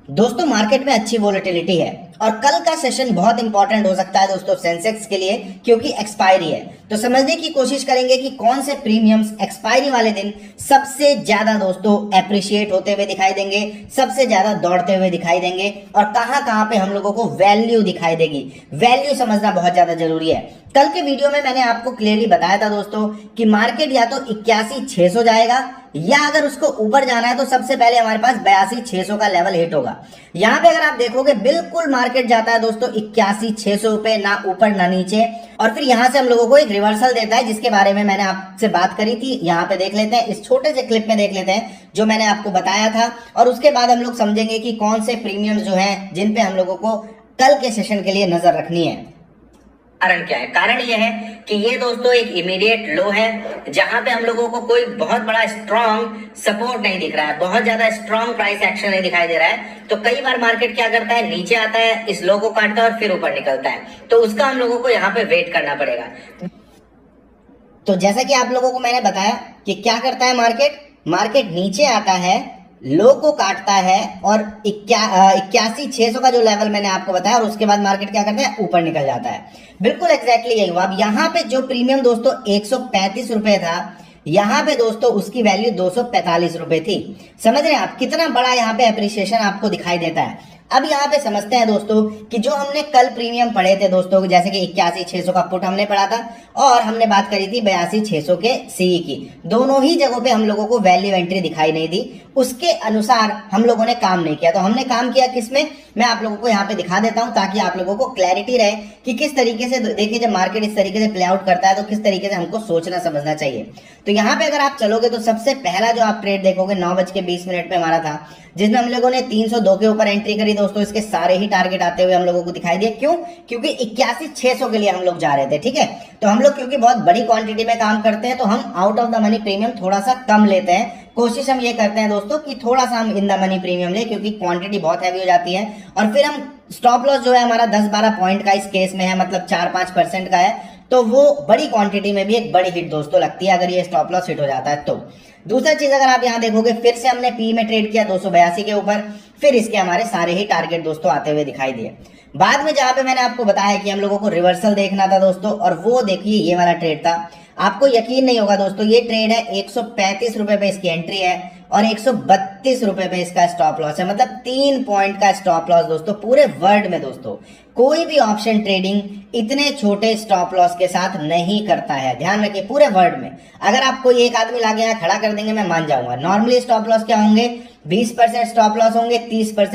दोस्तों मार्केट में अच्छी वोलेटिलिटी है और कल का सेशन बहुत इंपॉर्टेंट हो सकता है दोस्तों सेंसेक्स के लिए, क्योंकि एक्सपायरी है। तो समझने की कोशिश करेंगे कि कौन से प्रीमियम्स एक्सपायरी वाले दिन सबसे ज्यादा दोस्तों एप्रिशिएट होते हुए दिखाई देंगे, सबसे ज्यादा दौड़ते हुए दिखाई देंगे और कहां कहां पे हम लोगों को वैल्यू दिखाई देगी। वैल्यू समझना बहुत ज्यादा जरूरी है। कल के वीडियो में मैंने आपको क्लियरली बताया था दोस्तों कि मार्केट या तो 81,600 जाएगा, या अगर उसको ऊपर जाना है तो सबसे पहले हमारे पास 82,600 का लेवल हिट होगा। यहां पे अगर आप देखोगे बिल्कुल मार्केट जाता है दोस्तों 81,600 पे, ना ऊपर ना नीचे, और फिर यहां से हम लोगों को एक रिवर्सल देता है जिसके बारे में मैंने आपसे बात करी थी। यहां पे देख लेते हैं, इस छोटे से क्लिप में देख लेते हैं जो मैंने आपको बताया था, और उसके बाद हम लोग समझेंगे कि कौन से प्रीमियम्स जो हैं जिन पे हम लोगों को कल के सेशन के लिए नजर रखनी है। कारण क्या है? कारण यह है कि ये दोस्तों एक इमीडिएट लो है जहां पे हम लोगों को कोई बहुत बड़ा स्ट्रॉन्ग सपोर्ट नहीं दिख रहा है, बहुत ज्यादा स्ट्रॉन्ग प्राइस एक्शन नहीं दिखाई दे रहा है। तो कई बार मार्केट क्या करता है, नीचे आता है, इस लो को काटता है और फिर ऊपर निकलता है, तो उसका हम लोगों को यहाँ पे वेट करना पड़ेगा। तो जैसा कि आप लोगों को मैंने बताया कि क्या करता है मार्केट, मार्केट नीचे आता है, लो को काटता है और 81,600 का जो लेवल मैंने आपको बताया, और उसके बाद मार्केट क्या करता है, ऊपर निकल जाता है। बिल्कुल एग्जैक्टली यही हुआ। अब यहाँ पे जो प्रीमियम दोस्तों 135 रुपए था, यहाँ पे दोस्तों उसकी वैल्यू 245 रुपए थी। समझ रहे हैं आप कितना बड़ा यहाँ पे एप्रिसिएशन आपको दिखाई देता है। अब यहाँ पे समझते हैं दोस्तों कि जो हमने कल प्रीमियम पढ़े थे दोस्तों, जैसे कि 81,600 का पुट हमने पढ़ा था और हमने बात करी थी 82,600 के सीई की, दोनों ही जगहों पे हम लोगों को वैल्यू एंट्री दिखाई नहीं दी, उसके अनुसार हम लोगों ने काम नहीं किया। तो हमने काम किया किसमें, मैं आप लोगों को यहाँ पे दिखा देता हूँ ताकि आप लोगों को क्लैरिटी रहे कि किस तरीके से, देखिए जब मार्केट इस तरीके से प्ले आउट करता है तो किस तरीके से हमको सोचना समझना चाहिए। तो यहाँ पे अगर आप चलोगे तो सबसे पहला जो आप ट्रेड देखोगे 9:20 पे हमारा था, जिसमें हम लोगों ने 302 के ऊपर एंट्री करी दोस्तों। इसके सारे ही टारगेट आते हुए हम लोगों को दिखाई दिए। क्यों? क्योंकि 81,600 के लिए हम लोग जा रहे थे। ठीक है, तो हम लोग क्योंकि बहुत बड़ी क्वांटिटी में काम करते हैं तो हम out of the money premium थोड़ा सा कम लेते हैं। कोशिश हम ये करते हैं दोस्तों कि थोड़ा सा हम इन द मनी प्रीमियम ले, क्योंकि क्वांटिटी बहुत हैवी हो जाती है। और फिर हम स्टॉप लॉस जो है हमारा 10-12 पॉइंट का इस केस में है, मतलब 4-5% का है, तो वो बड़ी क्वांटिटी में भी एक बड़ी हिट दोस्तों लगती है अगर ये स्टॉप लॉस हिट हो जाता है तो। दूसरा चीज अगर आप यहाँ देखोगे, फिर से हमने पी में ट्रेड किया 282 के ऊपर, फिर इसके हमारे सारे ही टारगेट दोस्तों आते हुए दिखाई दिए। बाद में जहां पे मैंने आपको बताया कि हम लोगों को रिवर्सल देखना था दोस्तों, और वो देखिए ये वाला ट्रेड था। आपको यकीन नहीं होगा दोस्तों, ये ट्रेड है 135 रुपए पे इसकी एंट्री है और 132 रुपए पे इसका स्टॉप लॉस है, मतलब 3 पॉइंट का स्टॉप लॉस दोस्तों। पूरे वर्ल्ड में दोस्तों कोई भी ऑप्शन ट्रेडिंग इतने छोटे स्टॉप लॉस के साथ नहीं करता है, ध्यान रखिए। पूरे वर्ल्ड में अगर आप कोई एक आदमी लाके यहाँ खड़ा कर देंगे मैं मान जाऊंगा। नॉर्मली स्टॉप लॉस क्या होंगे, 20% स्टॉप लॉस होंगे, 30%